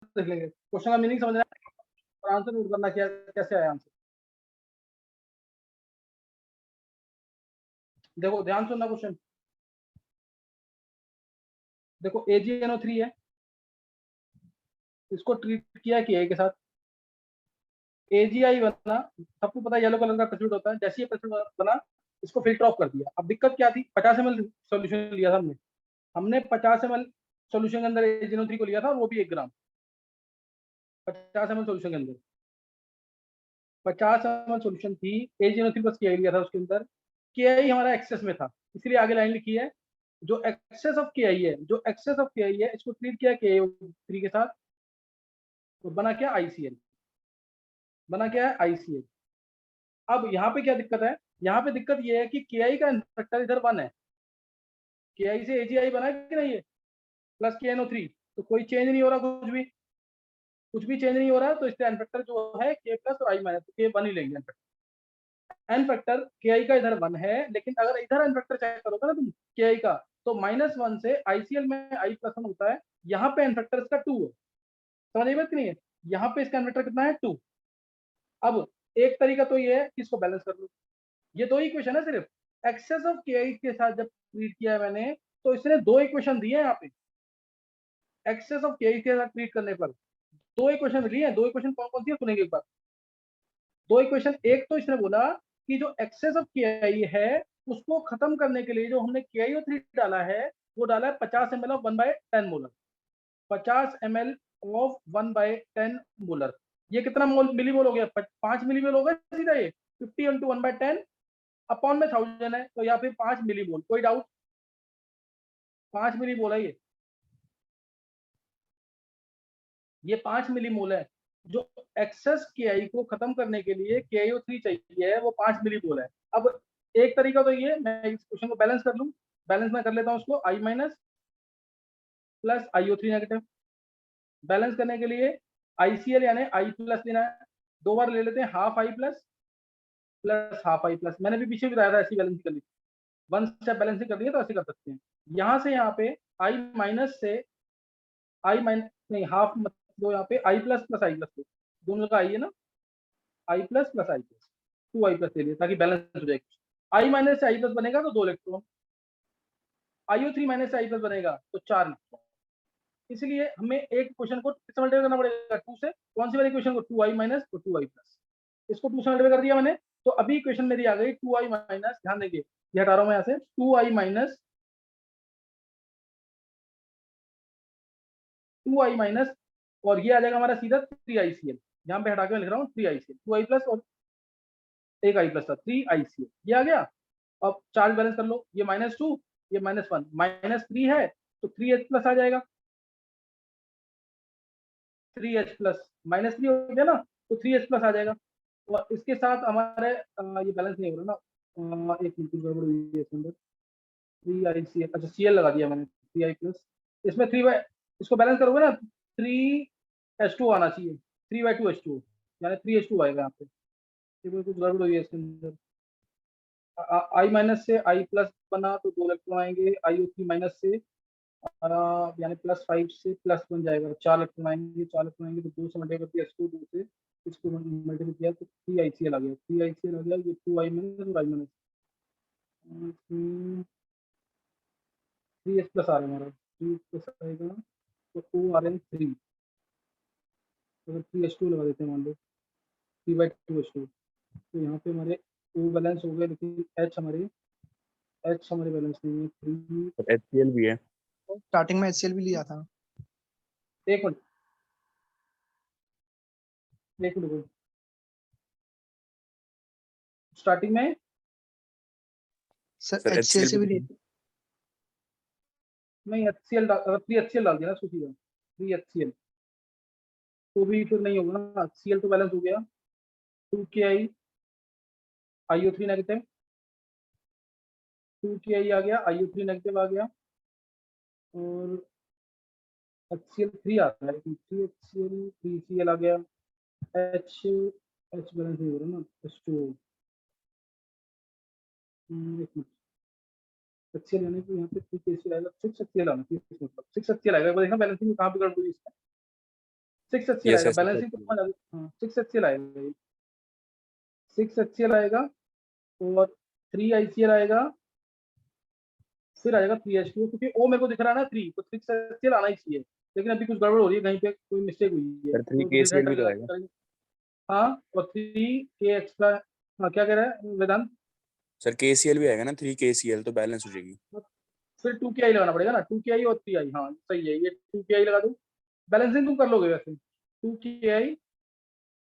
देख लेंगे, क्वेश्चन का मीनिंग समझना है और आंसर नोट करना क्या कैसे आया आंसर। देखो ध्यान सुनना क्वेश्चन। देखो AgNO3 है, इसको ट्रीट किया कि के साथ AgI बना, सबको पता है येलो कलर का प्रेसिपिट होता है, जैसे ये प्रेसिपिट बना इसको फिल्टर ऑफ कर दिया। अब दिक्कत क्या थी, 50 ml सोल्यूशन लिया था हमने, 50 ml सोल्यूशन के अंदर AgNO3 को लिया था, वो भी 1 ग्राम 50 ml सोल्यूशन के अंदर 50 ml सोल्यूशन थी, AgNO3 बस KI लिया था उसके अंदर, KI हमारा एक्सेस में था, इसलिए आगे लाइन लिखी है जो एक्सेस ऑफ KI है, जो एक्सेस ऑफ KI है इसको ट्रीट किया KO3 के साथ, तो बना क्या ICL, बना क्या है ICL। अब यहाँ पे क्या दिक्कत है, यहाँ पे दिक्कत ये है कि KI का फैक्टर इधर 1 है, KI से AgI बना है कि नहीं है, प्लस KNO3, तो कोई चेंज नहीं हो रहा, कुछ भी चेंज नहीं हो रहा है, तो इससे एन फैक्टर जो है K प्लस और I माइनस, तो K 1 ही लेंगे एन फैक्टर KI का इधर 1 है, लेकिन अगर इधर एन फैक्टर चेक करोगे ना तुम KI का, तो -1 से ICL में I प्लस 1 होता है, यहाँ पे एन फैक्टर इसका 2 है, समझ बात नहीं है, यहाँ पे इसका एन फैक्टर कितना है 2। अब एक तरीका तो ये है कि इसको बैलेंस कर लो, ये 2 इक्वेशन है सिर्फ, एक्सेस ऑफ KI के साथ जब ट्रीट किया है मैंने, तो इसने 2 इक्वेशन दिए हैं यहाँ पे, एक्सेस ऑफ KI के साथ ट्रीट करने पर 2 इक्वेशन लिए हैं। 2 इक्वेशन कौन कौन सी है सुनेंगे एक बार। 2 इक्वेशन, एक तो इसने बोला कि जो एक्सेस ऑफ KI है उसको खत्म करने के लिए जो हमने KiO3 डाला है, वो डाला है 50 ml of 1/10 molar, 50 ml of 1/10 molar, ये कितना मोल मिली मोल हो गया, 5 मिली मोल हो गया सीधा, ये 50 इंटू 1/10 अपॉन में 1000 है, तो या फिर 5 मिली मोल, कोई डाउट, 5 मिली मोल है ये 5 मिली मोल है, जो एक्सेस KI को खत्म करने के लिए KiO3 चाहिए है वो 5 मिली मोल है। अब एक तरीका तो ये, मैं इस क्वेश्चन को बैलेंस कर लूं, बैलेंस में कर लेता हूं उसको, I minus plus IO3 negative, balance करने के लिए ICL यानी I प्लस लेना है, 2 बार ले लेते हैं, half I plus plus half I plus, मैंने भी पीछे बताया था ऐसी बैलेंस कर ली, 1 स्टेप बैलेंसिंग करनी है तो ऐसे कर सकते हैं। यहाँ से यहाँ पे I माइनस से I माइनस नहीं, हाफ मत दो, यहाँ पे I plus plus I plus दो, दोनों का I है ना, I plus plus I plus, 2I plus ले लिया ताकि बैलेंस हो जाए। I माइनस से I प्लस बनेगा तो 2 इलेक्ट्रॉन, IO3 माइनस से I प्लस बनेगा तो 4 इलेक्ट्रॉन, इसलिए हमें एक क्वेश्चन को किससे मल्टीप्लाई करना पड़ेगा, 2 से, कौन सी वाली क्वेश्चन को, 2I माइनस तो 2I प्लस, इसको 2 से मल्टीप्लाई कर दिया मैंने, तो अभी क्वेश्चन मेरी आ गई 2I माइनस, ध्यान देंगे ये हटा रहा हूं मैं यहाँ से, 2I माइनस 2I माइनस, और ये आ जाएगा हमारा सीधा 3ICL, यहाँ पे हटा के लिख रहा हूँ 3ICL, 2I प्लस और एक I प्लस था, 3ICL, ये आ गया। अब चार्ज बैलेंस कर लो, ये -2, ये -1, -3 है तो 3H प्लस आ जाएगा, 3H प्लस, -3 हो गया ना, तो 3H प्लस आ जाएगा, और इसके साथ हमारे ये बैलेंस नहीं हो रहा ना, एक मिनट गड़बड़ हुई है इसके अंदर, 3ICL, अच्छा CL लगा दिया मैंने, 3I प्लस, इसमें 3 इसको बैलेंस करोगे ना 3H2 आना चाहिए, 3/2H2, यानी 3H2 आएगा यहाँ पे, ये कुछ गड़बड़ हुई है इसके अंदर, I माइनस से I प्लस बना तो 2 इलेक्ट्रॉन आएंगे, IO3 माइनस से यानी +5 से प्लस बन जाएगा, 4 इलेक्ट्रॉन आएंगे, 4 इलेक्ट्रॉन आएंगे तो 2 से मल्टीप्लाई करके H2 2 से इसको मल्टीप्लाई किया तो 3ICL आ गया, 3ICL आ गया, ये 2I माइनस और I माइनस, 3H प्लस आ रहा है हमारा, 3 प्लस आएगा तो 2 आ रहे हैं 3, अगर 3H2 लगा देते हैं मान लो, 3/2H2, तो यहाँ पे हमारे 2 बैलेंस हो गए, लेकिन H हमारे बैलेंस नहीं है, 3, HCl भी है, स्टार्टिंग में HCl भी लिया था। एक मिनट रुको, स्टार्टिंग में सर सर HCl से भी HCl लिया, नहीं HCl अगर 3HCl डाल दिया ना सीधा 3HCl, तो भी फिर नहीं होगा ना, HCl तो बैलेंस हो गया, 2KI IO3 नेगेटिव, 2KI आ गया, IO3 नेगेटिव आ गया, और HCl 3 आता है, लेकिन 3HCl 3Cl आ गया, H बैलेंस नहीं हो रहा ना, H2, एक मिनट, HCl यानी कि यहाँ पे 3KCl आएगा, 6HCl आना चाहिए, 6HCl आएगा, एक बार देखना बैलेंसिंग में कहाँ पे गड़बड़ हुई इसका, 6 HCl Yes, आएगा, yes, बैलेंसिंग तो समझ आ गई। 6 HCl आएगा ये, 6 HCl आएगा और 3 ICl आएगा, फिर आएगा 3H2, क्योंकि O मेरे को दिख रहा है ना 3, तो 6 HCl आना ही चाहिए, लेकिन अभी कुछ गड़बड़ हो रही है, कहीं पे कोई मिस्टेक हुई है, सर तो 3KCl भी तो रिसेट आएगा। करेंगे। हाँ, और 3K एक्स्ट्रा, हाँ क्या कह रहा है वेदांत? सर KCl भी आएगा ना, 3KCl तो बैलेंस हो जाएगी। फिर 2KI लगाना पड़ेगा ना, 2KI और 3I, हाँ सही है, ये 2KI लगा दूं, बैलेंसिंग तुम कर लोगे वैसे, 2KI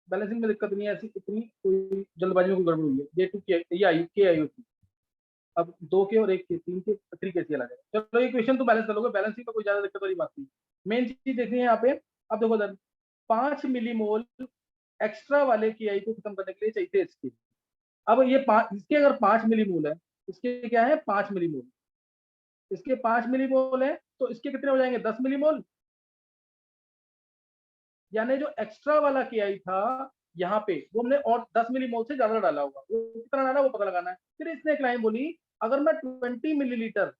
बैलेंसिंग में दिक्कत नहीं है ऐसी, इतनी कोई जल्दबाजी में कोई गड़बड़ हुई है, ये 2KI, ये आई KI होती, अब 2K और 1K 3K 3KCl आ जाएगा। चलो ये क्वेश्चन तो बैलेंस कर लोगे, बैलेंसिंग में कोई ज्यादा दिक्कत वाली बात नहीं। मेन चीज देखनी है यहाँ पे, अब देखो इधर 5 मिलीमोल एक्स्ट्रा वाले KI को खत्म करने के लिए चाहिए थे इसके, अब ये 5, इसके अगर 5 मिलीमोल है, इसके क्या है 5 मिलीमोल, इसके 5 मिलीमोल है, तो इसके कितने हो जाएंगे 10 मिलीमोल, यानी जो एक्स्ट्रा वाला KI था यहाँ पे वो हमने और 10 मिलीमोल से ज्यादा डाला होगा, वो कितना डाला वो पता लगाना है। फिर इसने एक लाइन बोली, अगर मैं 20 मिलीलीटर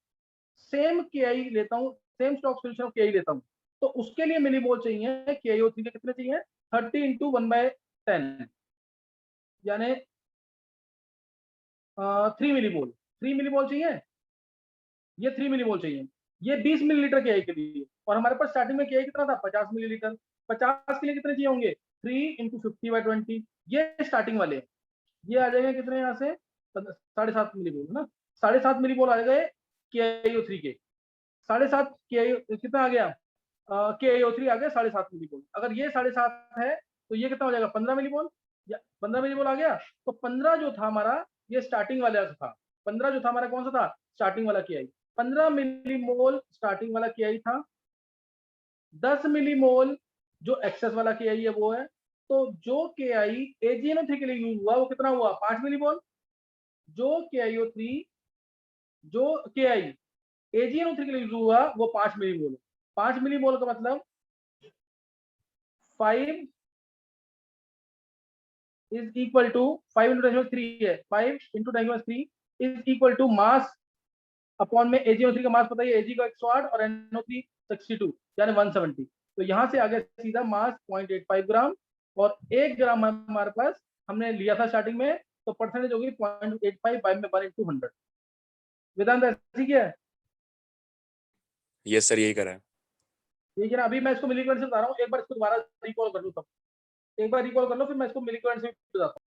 सेम KI लेता हूँ, same stock solution of KI लेता हूँ, तो उसके लिए मिलीमोल चाहिए KiO3 के कितने चाहिए 30 इंटू 1/10, यानी 3 मिलीमोल, 3 मिलीमोल चाहिए, ये 3 मिलीमोल चाहिए, ये 20 मिलीलीटर KI के लिए, और हमारे पास स्टार्टिंग में KI कितना था 50 मिलीलीटर, 50 के लिए कितने चाहिए होंगे 3 इंटू 50/20, ये स्टार्टिंग वाले, ये आ जाएगा कितने यहाँ से 7.5 मिलीमोल है ना, 7.5 मिलीमोल आ गए KiO3 के, 7.5 कितना आ गया KiO3 आ गया 7.5 मिलीमोल, अगर ये 7.5 है तो ये कितना हो जाएगा 15 मिलीमोल, या 15 मिलीमोल आ गया, तो 15 जो था हमारा ये स्टार्टिंग वाला था, 15 जो था हमारा कौन सा था स्टार्टिंग वाला KI, 15 मिलीमोल स्टार्टिंग वाला KI था, 10 मिलीमोल जो एक्सेस वाला KI है वो है, तो जो KI AgNO3 के लिए यूज हुआ वो कितना हुआ 5 मिलीमोल, जो KiO3 जो KI AgNO3 के लिए यूज हुआ वो 5 मिलीमोल, 5 मिलीमोल का मतलब 5 इज इक्वल टू 5 इंटू 10⁻³ है, 5 into 10⁻³ is equal to mass upon M AgNO3 का मास पता है, Ag का 108 और NO3 62 यानी 170, तो यहाँ से आ गया सीधा मास 0.85 ग्राम, और 1 ग्राम हमारे पास हमने लिया था स्टार्टिंग में, तो परसेंटेज होगी 0.85 बाय में 1/100। वेदांत ऐसी क्या है? यस सर यही करा है। ठीक है ना, अभी मैं इसको मिलीकरण से बता रहा हूँ, एक बार इसको दोबारा रिकॉल कर लो, तब एक बार रिकॉल कर लो, फिर मैं इसको मिलीकरण से बताता हूँ।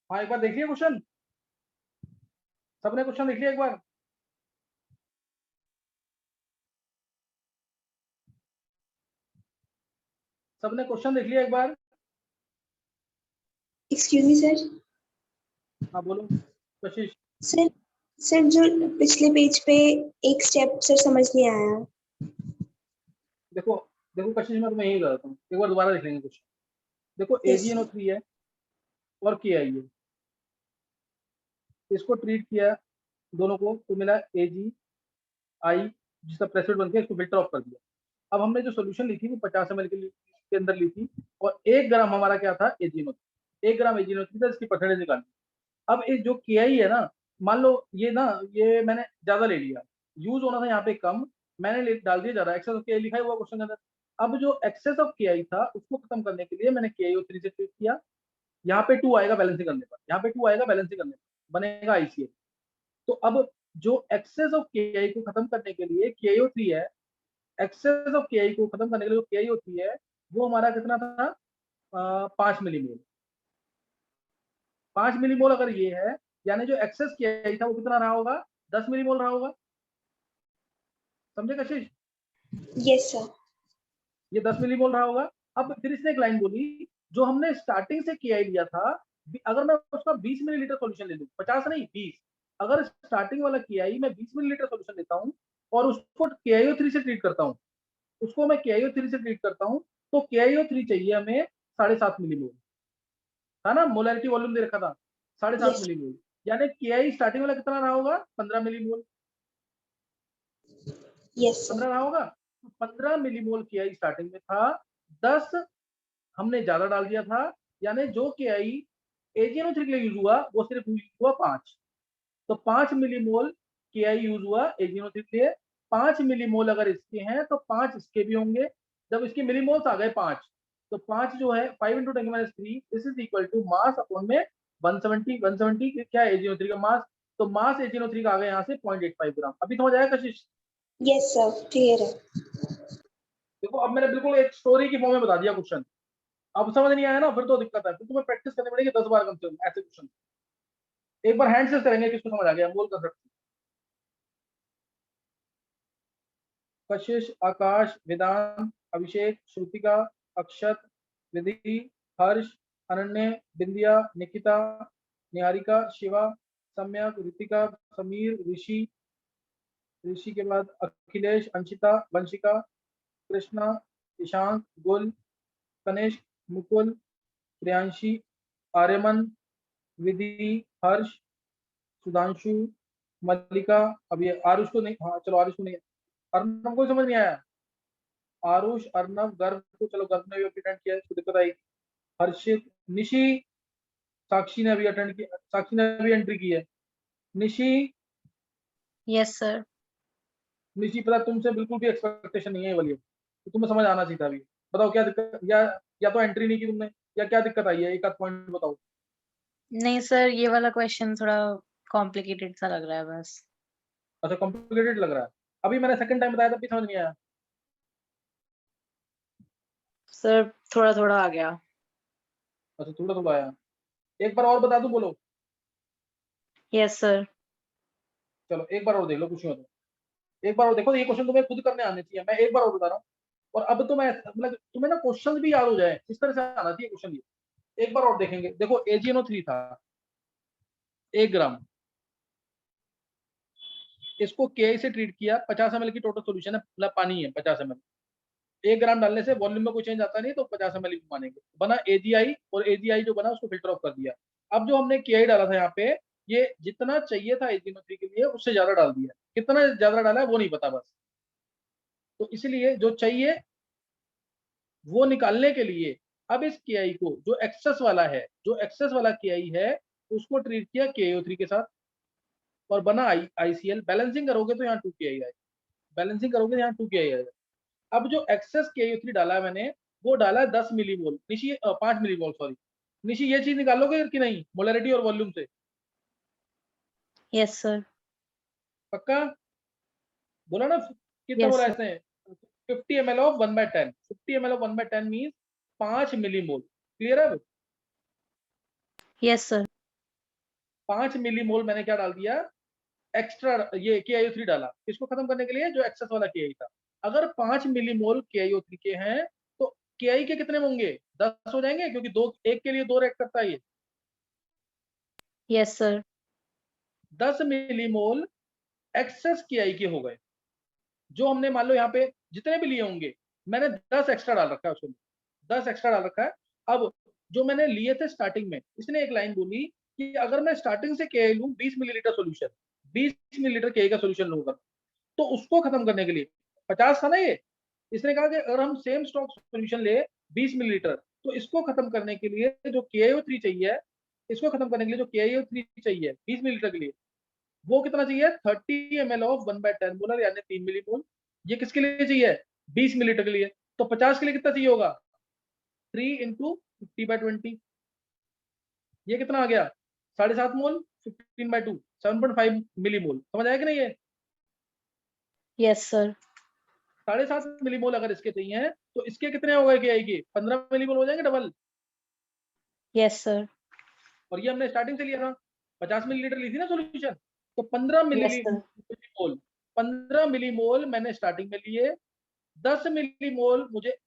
हाँ एक बार देखिए क्वेश्चन, सबने क्वेश्चन देख लिया एक बार? सबने क्वेश्चन देख लिया एक बार? Excuse me sir. हाँ बोलो कशिश। सर सर जो पिछले पेज पे एक स्टेप सर समझ नहीं आया। देखो देखो कशिश, मैं तुम्हें यही बताता हूँ, एक बार दोबारा देख लेंगे क्वेश्चन। देखो Yes, AgNO3 है और KI है, इसको ट्रीट किया दोनों को, तो मिला AgI जिसका प्रेसिड बन गया, इसको फिल्टर ऑफ कर दिया। अब हमने जो सोल्यूशन लिखी वो 50 ml के लिए के अंदर ली थी और 1 ग्राम हमारा क्या था, AgNO3। 1 ग्राम AgNO3 था, इसकी परसेंटेज निकाली। अब ये जो KI है ना, मान लो ये ना, ये मैंने ज्यादा ले लिया, यूज होना था यहाँ पे कम, मैंने डाल दिया ज्यादा, एक्सेस ऑफ KI लिखा हुआ क्वेश्चन के अंदर। अब जो एक्सेस ऑफ KI था उसको खत्म करने के लिए मैंने KiO3 से ट्रीट किया। यहाँ पे 2 आएगा बैलेंसिंग करने पर, यहाँ पे 2 आएगा बैलेंसिंग करने पर, बनेगा ICL। तो अब जो एक्सेस ऑफ KI को खत्म करने के लिए KiO3 है, एक्सेस ऑफ KI को खत्म करने के लिए जो KiO3 है वो हमारा कितना था, 5 मिलीमोल। 5 मिलीमोल अगर ये है, यानी जो एक्सेस KI था वो कितना रहा होगा, 10 मिलीमोल रहा होगा। समझे कशिश? Yes sir. ये 10 मिलीमोल रहा होगा। अब फिर इसने एक लाइन बोली, जो हमने स्टार्टिंग से KI लिया था, अगर मैं उसका 20 मिलीलीटर सॉल्यूशन ले लूं, 50 नहीं 20, अगर स्टार्टिंग वाला KI मैं 20 मिलीलीटर सॉल्यूशन लेता हूं और उसको KiO3 से ट्रीट करता हूं, उसको मैं KiO3 से ट्रीट करता हूं, तो KiO3 चाहिए हमें 7.5 मिलीमोल, था ना, मोलैरिटी वॉल्यूम दे रखा था 7.5 Yes. मिलीमोल, यानी KI स्टार्टिंग वाला कितना रहा होगा, 15 मिलीमोल। Yes 15 sir. रहा होगा। 15 मिलीमोल KI स्टार्टिंग में था, 10 हमने ज्यादा डाल दिया था, यानी जो KI AgNO3 के लिए यूज हुआ वो सिर्फ यूज हुआ 5। तो 5 मिलीमोल KI यूज हुआ AgNO3 के लिए। 5 मिलीमोल अगर इसके हैं तो 5 इसके भी होंगे। जब इसके मिलीमोल्स आ गए 5, तो 5 जो है 5 × 10⁻³ this is equal to mass upon M 170 क्या है AgNO3 का मास, तो मास AgNO3 का आ गया यहाँ से 0.85 ग्राम। अभी समझ आया कशिश? यस सर, क्लियर है। देखो अब मैंने बिल्कुल एक स्टोरी की फॉर्म में बता दिया क्वेश्चन। अब समझ नहीं आया ना, फिर तो दिक्कत है, फिर तुम्हें प्रैक्टिस करनी पड़ेगी 10 बार कम से कम ऐसे क्वेश्चन। एक बार हैंड से करेंगे, किसको समझ आ गया मोल कंसेप्ट। कशिश, आकाश, वेदांत, अभिषेक, श्रुतिका, अक्षत, विधि, हर्ष, अनन्य, बिंदिया, निकिता, निहारिका, शिवा, सम्यक, ऋतिका, समीर, ऋषि, ऋषि के बाद अखिलेश, अंशिता, वंशिका, कृष्णा, ईशांक, गुल, कनिष्क, मुकुल, प्रियांशी, आर्यमन, विधि, हर्ष, सुधांशु, मल्लिका। अब ये आरुष को नहीं, हाँ चलो आरुष को नहीं, अर्नव को समझ नहीं आया। आरुष, अर्नव, गर्भ को, चलो गर्भ ने भी अटेंड किया, इसको दिक्कत आई। हर्षित, निशी, साक्षी ने अभी अटेंड किया, साक्षी ने अभी एंट्री की है। Nishi, yes sir. निशी पता तुमसे बिल्कुल भी एक्सपेक्टेशन नहीं है ये वाली, तो तुम्हें समझ आना चाहिए था अभी। बताओ क्या दिक्कत, या तो एंट्री नहीं की तुमने, या क्या दिक्कत आई है, एक आध पॉइंट बताओ। नहीं सर, ये वाला क्वेश्चन थोड़ा कॉम्प्लिकेटेड सा लग रहा है बस। अच्छा कॉम्प्लिकेटेड लग रहा है, अभी मैंने सेकंड टाइम बताया तब भी समझ नहीं आया। सर थोड़ा थोड़ा आ गया। अच्छा थोड़ा थोड़ा आया, एक बार और बता दूं, बोलो। Yes sir. चलो एक बार और देख लो, कुछ नहीं होता। एक बार और देखो, ये क्वेश्चन तुम्हें खुद करने आने चाहिए, मैं एक बार और बता रहा हूँ। और अब तो मैं मतलब तुम्हें ना क्वेश्चन भी याद हो जाए, इस तरह से आना चाहिए क्वेश्चन। ये एक बार और देखेंगे, देखो AgNO3 था 1 ग्राम, इसको KI से ट्रीट किया, 50 ml की टोटल सोल्यूशन है, मतलब पानी है 50 ml। 1 ग्राम डालने से वॉल्यूम में कोई चेंज आता नहीं, तो 50 ml ही मानेंगे। बना AgI, और AgI जो बना उसको फिल्टर ऑफ कर दिया। अब जो हमने KI डाला था यहाँ पे, ये जितना चाहिए था AgNO3 के लिए उससे ज्यादा डाल दिया। कितना ज्यादा डाला है वो नहीं पता बस। तो इसलिए जो चाहिए वो निकालने के लिए अब इस KI को, जो एक्सेस वाला है, जो एक्सेस वाला KI है, उसको ट्रीट किया KiO3 के साथ और बना ICL। बैलेंसिंग करोगे तो यहाँ 2KI आएगा, बैलेंसिंग करोगे तो यहाँ 2KI आएगा। अब जो एक्सेस KiO3 डाला है मैंने, वो डाला है 10 millimole, Nishi 5 millimole, sorry. Nishi ये चीज निकालोगे कि नहीं, मोलैरिटी और वॉल्यूम से? Yes sir. पक्का? बोला ना, कितना Yes, बोला sir. इसने? 50 ml of 1/10, 50 ml of 1/10 means 5 millimole. Clear है? Yes sir. 5 मिलीमोल मैंने क्या डाल दिया, एक्स्ट्रा, ये KiO3 डाला, इसको खत्म करने के लिए, जो एक्सेस वाला KI था। अगर 5 मिलीमोल KiO3 के हैं तो KI के कितने होंगे, 10 हो जाएंगे, क्योंकि दो, एक के लिए 2 रिएक्ट करता है ये। Yes sir. 10 millimole excess KI के हो गए। जो हमने मान लो यहाँ पे जितने भी लिए होंगे, मैंने 10 एक्स्ट्रा डाल रखा है उसमें, 10 एक्स्ट्रा डाल रखा है। अब जो मैंने लिए थे स्टार्टिंग में, इसने एक लाइन बोली कि अगर मैं स्टार्टिंग से KI लूं 20 मिलीलीटर सोल्यूशन, 20 मिलीलीटर KI का सोल्यूशन लूंगा, तो उसको खत्म करने के लिए 50 था ना ये, इसने कहा कि अगर हम सेम स्टॉक सोल्यूशन ले 20 मिलीलीटर। तो इसको खत्म करने के लिए जो KiO3 चाहिए, इसको खत्म करने के लिए जो KiO3 चाहिए 20 मिलीलीटर के लिए, वो कितना चाहिए? 30 ml ऑफ 1/10 मोलर यानी 3 मिलीमोल। ये किसके लिए चाहिए? 20 मिलीलीटर के लिए। तो 50 के लिए कितना चाहिए होगा? 3 × 50/20। ये कितना आ गया? 7.5 मोल, 15/2, 7.5 मिलीमोल। समझ आया कि नहीं? ये यस सर। 7.5 मिलीमोल अगर इसके चाहिए तो इसके कितने हो गए KI के? 15 मिलीमोल हो जाएंगे डबल। Yes sir. और ये हमने स्टार्टिंग से लिया था, 50 मिलीलीटर ली थी ना सॉल्यूशन, तो 15 यस सर। मिलीमोल 15 मिलीमोल मैंने स्टार्टिंग में लिए, 10 मिलीमोल मुझे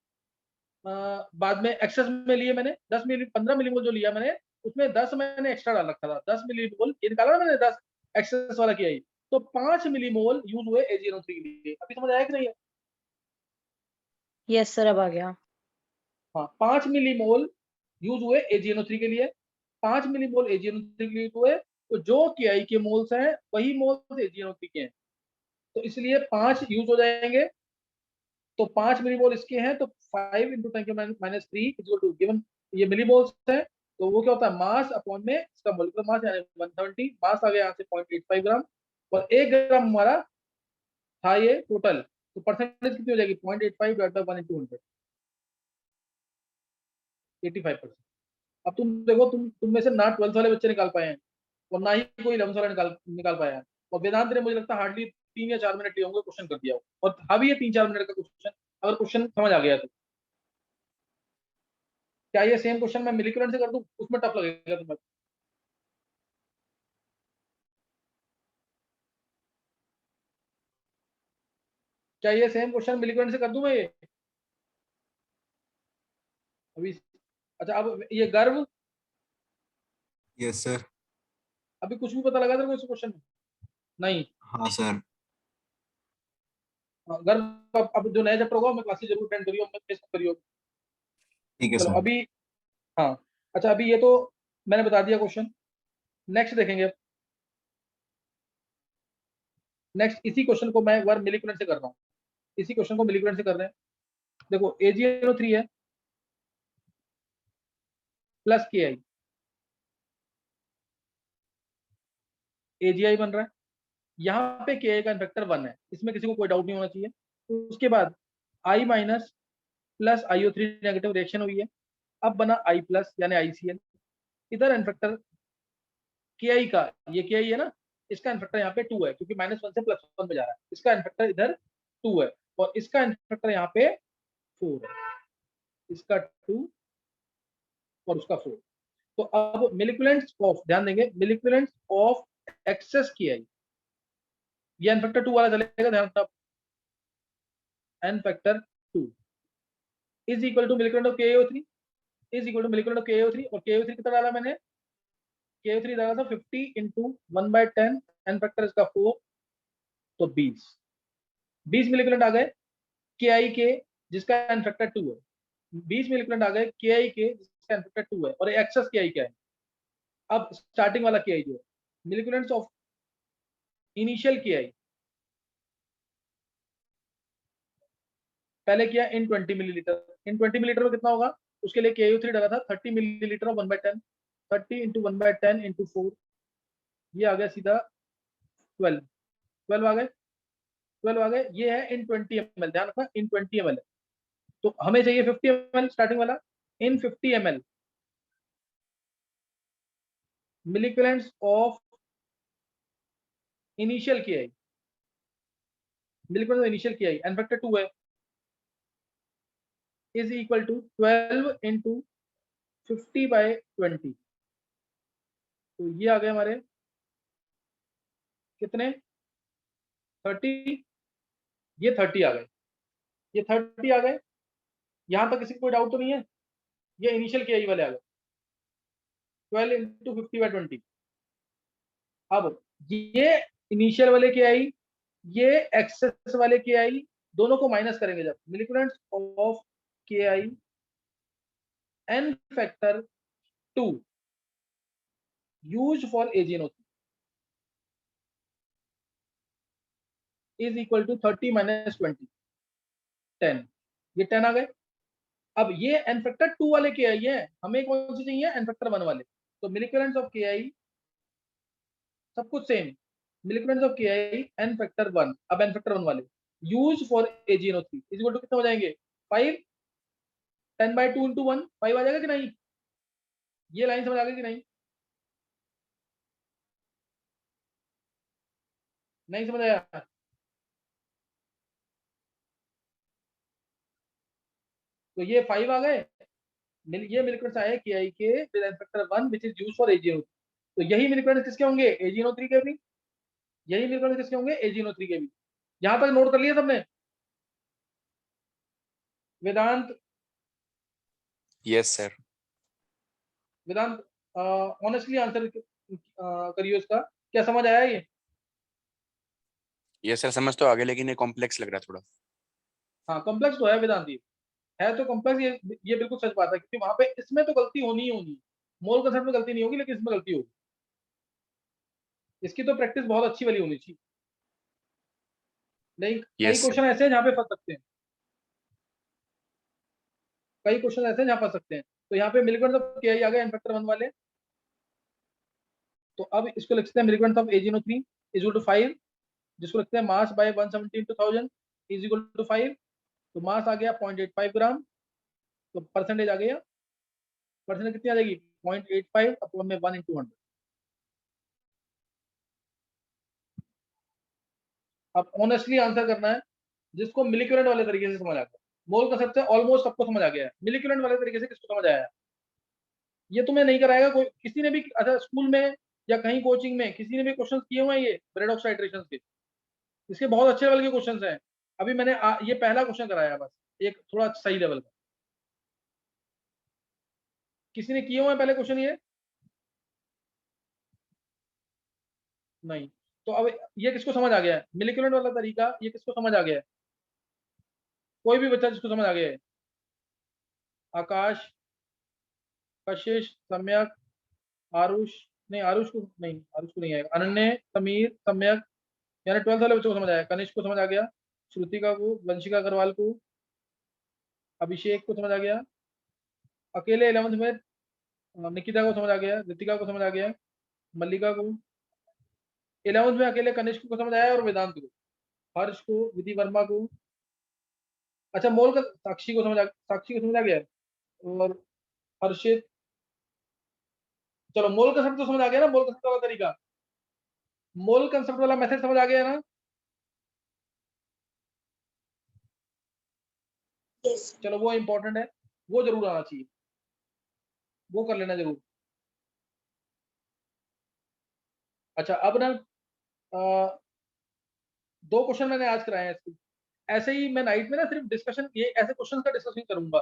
बाद में एक्सेस में लिए मैंने। 15 मिलीमोल जो लिया मैंने, उसमें 10 मैंने एक्स्ट्रा डाल रखा था। 10 मिलीमोल ये निकाला ना मैंने, 10 एक्सेस वाला किया। तो 5 मिलीमोल यूज हुए AgNO3 के लिए। अभी समझ आया कि नहीं? यस सर, अब आ गया। हाँ, 5 मिलीमोल यूज हुए AgNO3 के लिए, 5 मिलीमोल AgNO3 के लिए हुए। तो जो KI के मोल्स हैं वही मोल्स AgNO3 के हैं, तो इसलिए 5 यूज हो जाएंगे। तो 5 मिलीमोल इसके हैं, तो 5 × 10⁻³ इक्वल टू गिवन ये मिलीमोल्स है। तो वो क्या होता है? मास अपॉन में इसका मोलिकुलर मास यानी 170। मास आ गया यहाँ से 0.85 ग्राम, और 1 ग्राम हमारा था ये टोटल। तो परसेंटेज कितनी हो जाएगी? 0.85 / 1 × 100, 85%। अब तुम देखो, तुम में से ना 12th वाले बच्चे निकाल पाए हैं और ना ही कोई 11th वाला निकाल पाया है। और वेदांत ने मुझे लगता है हार्डली 3 या 4 मिनट लिए होंगे क्वेश्चन कर दिया हो। और अभी ये 3-4 मिनट का क्वेश्चन, अगर क्वेश्चन समझ आ गया तो। क्या ये सेम क्वेश्चन मैं मिलीकुलेंट से कर दूं? उसमें टफ लगेगा तुम्हें। क्या ये सेम क्वेश्चन मिलीकुलेंट से कर दूं मैं ये अभी? अच्छा, अब ये गर्व, यस सर। अभी कुछ भी पता लगा तेरे को इस क्वेश्चन में? नहीं। हाँ सर। गर्व, अब जो नया चैप्टर होगा मैं क्लासेस जरूर अटेंड करियो, मैं मिस करियो। ठीक है चलो सर। अभी, हाँ, अच्छा अभी ये तो मैंने बता दिया क्वेश्चन। नेक्स्ट देखेंगे। नेक्स्ट इसी क्वेश्चन को मैं एक बार मिलीकुलेंट से कर रहा हूँ। इसी क्वेश्चन को मिलीकुलेंट से कर रहे हैं। देखो AgNO3 है प्लस KI, AgI बन रहा है। यहाँ पे KI का इन्फेक्टर 1 है, इसमें किसी को कोई डाउट नहीं होना चाहिए। उसके बाद I- plus IO3 negative reaction हुई है, अब बना I+ यानी ICl। इधर इन्फेक्टर KI का, ये KI है ना, इसका इन्फेक्टर यहाँ पे 2 है, क्योंकि -1 से +1 में जा रहा है। इसका इन्फेक्टर इधर 2 है, और इसका इन्फेक्टर यहाँ पे 4 है। इसका 2 और उसका 4। तो अब मिलिकुलेंट्स ऑफ, ध्यान देंगे, मिलिकुलेंट्स ऑफ एक्सेस KI, ये इन्फेक्टर 2 वाला चलेगा, ध्यान रखना। N factor 2 is equal to milliequivalent of KiO3, is equal to milliequivalent of KiO3। और KiO3 कितना डाला मैंने? KiO3 डाला था 50 × 1/10, इन्फेक्टर इसका 4, तो 20 मिलिकुलेंट आ गए KI के, जिसका इन्फेक्टर 2 है। 20 मिलिकुलेंट आ गए KI के, जिसका इन्फेक्टर 2 है। और एक्सेस KI क्या है? अब स्टार्टिंग वाला KI जो है, मिलिकुलेंट्स ऑफ इनिशियल KI, पहले किया इन 20 मिलीलीटर। इन 20 मिलीलीटर में कितना होगा? उसके लिए KiO3 डाला था 30 मिलीलीटर ऑफ 1/10, 30 × 1/10 × 4, ये आ गया सीधा 12 आ गए। 12 आ गए। ये है इन 20 ml, ध्यान रखना इन 20 ml है। तो हमें चाहिए 50 ml स्टार्टिंग वाला। In 50 ml milliequivalents of initial KI, milliequivalents of initial KI n factor 2 है, इज इक्वल टू 12 × 50/20। तो ये आ गए हमारे कितने? 30, ये 30 आ गए, ये 30 आ गए। यहां तक किसी को कोई डाउट तो नहीं है? ये इनिशियल KI वाले आ गए, 12 × 50/20। अब ये इनिशियल वाले KI, ये एक्सेस वाले KI, दोनों को माइनस करेंगे जब, milliequivalents of KI n factor 2 used for AgNO3 is equal to 30 - 20, 10। ये 10 आ गए। अब ये n फैक्टर 2 वाले के आई है, हमें कौन सी चाहिए, n फैक्टर 1 वाले। तो मिलिक्वेलेंस ऑफ के आई सब कुछ सेम, मिलिक्वेलेंस ऑफ के आई n फैक्टर 1, अब n फैक्टर 1 वाले use for AgNO3 is equal to कितना हो जाएंगे 5, 10/2 into 1 5 आ जाएगा कि नहीं, ये लाइन समझ आ गई कि नहीं, नहीं समझ आया, तो ये 5 आ गए, ये मिलिक्वेलेंस आए के आई के with n factor 1 which is used for AgNO3। तो यही मिलिक्वेलेंस किसके होंगे, AgNO3 के भी, यही मिलिक्वेलेंस किसके होंगे, AgNO3 के भी। यहां तक नोट कर लिया सबने, वेदांत, यस सर। वेदांत ऑनेस्टली आंसर करिए उसका, क्या समझ आया ये? यस सर, समझ तो आगे, लेकिन ये कॉम्प्लेक्स लग रहा है थोड़ा। हाँ कॉम्प्लेक्स तो है वेदांत, ये है तो कॉम्प्लेक्स, ये बिल्कुल सच बात है, क्योंकि वहां पे इसमें तो गलती होनी ही होनी, मोल कंसेप्ट में गलती नहीं होगी, लेकिन इसमें गलती होगी, इसकी तो प्रैक्टिस बहुत अच्छी वाली होनी चाहिए। नहीं कई यस सर। क्वेश्चन ऐसे हैं जहाँ पे फंस सकते हैं, कई क्वेश्चन ऐसे हैं जहाँ फंस सकते हैं। तो यहाँ पे मिलिक्वेलेंस ऑफ के आई आ गए n फैक्टर 1 वाले, तो अब इसको लिखते हैं milliequivalents of AgNO3 is equal to 5, जिसको लिखते हैं mass by 170 into 1000 is equal to 5। तो मास आ गया 0.85 ग्राम, तो परसेंटेज आ गया, परसेंटेज कितनी आ जाएगी 0.85 अपॉन में 1 into 100। अब ऑनेस्टली आंसर करना है, जिसको मिलिक्यूलेंट वाले तरीके से समझ आ गया, मोल कंसेप्ट से ऑलमोस्ट सबको समझ आ गया है, मिलिक्यूलेंट वाले तरीके से किसको समझ आया है? ये तुम्हें नहीं कराएगा कोई, किसी ने भी, अच्छा स्कूल में या कहीं कोचिंग में किसी ने भी क्वेश्चन किए हुए हैं ये रेडॉक्स टाइट्रेशन के, इसके बहुत अच्छे लेवल के क्वेश्चन हैं। अभी मैंने ये पहला क्वेश्चन कराया बस, एक थोड़ा सही लेवल का, किसी ने किए हुए हैं पहले क्वेश्चन ये? नहीं। तो अब ये किसको समझ आ गया है, मिलिक्यूलेंट वाला तरीका ये किसको समझ आ गया है? कोई भी बच्चा जिसको समझ आ गया है, आकाश, कशिश, सम्यक, आरुष, नहीं आरुष को नहीं, आरुष को नहीं आएगा, अनन्य, समीर, सम्यक, यानी 12th वाले बच्चों को समझ आया, कनिष्क को समझ आ गया, श्रुतिका को, वंशिका अग्रवाल को, अभिषेक को समझ आ गया, अकेले 11th में निकिता को समझ आ गया, रितिका को समझ आ गया, मल्लिका को, 11th में अकेले कनिष्क को समझ आया और वेदांत को, हर्ष को, विधि वर्मा को, अच्छा मोल का साक्षी को समझ आ गया है, और हर्षित, चलो मोल कंसेप्ट तो समझ आ गया ना, मोल कंसेप्ट वाला तरीका, मोल कंसेप्ट वाला मेथड समझ आ गया ना? Yes. चलो वो इंपॉर्टेंट है, वो जरूर आना चाहिए, वो कर लेना जरूर। अच्छा अब ना 2 क्वेश्चन मैंने आज कराए हैं इसके, ऐसे ही मैं नाइट में ना सिर्फ डिस्कशन, ये ऐसे क्वेश्चन का डिस्कशन करूंगा,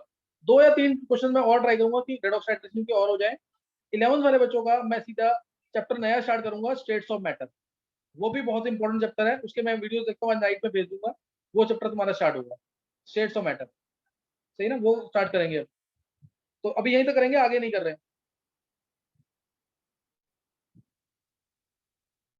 2 या 3 क्वेश्चन मैं और ट्राई करूंगा कि रेडॉक्स टाइट्रेशन के और हो जाए। 11th वाले बच्चों का मैं सीधा चैप्टर नया स्टार्ट करूंगा, स्टेट्स ऑफ मैटर, वो भी बहुत इंपॉर्टेंट चैप्टर है, उसके मैं वीडियो देखता हूँ, नाइट में भेज दूंगा, वो चैप्टर तुम्हारा स्टार्ट होगा, स्टेट्स ऑफ मैटर, सही ना, वो स्टार्ट करेंगे। तो अभी यहीं तक करेंगे, आगे नहीं कर रहे हैं।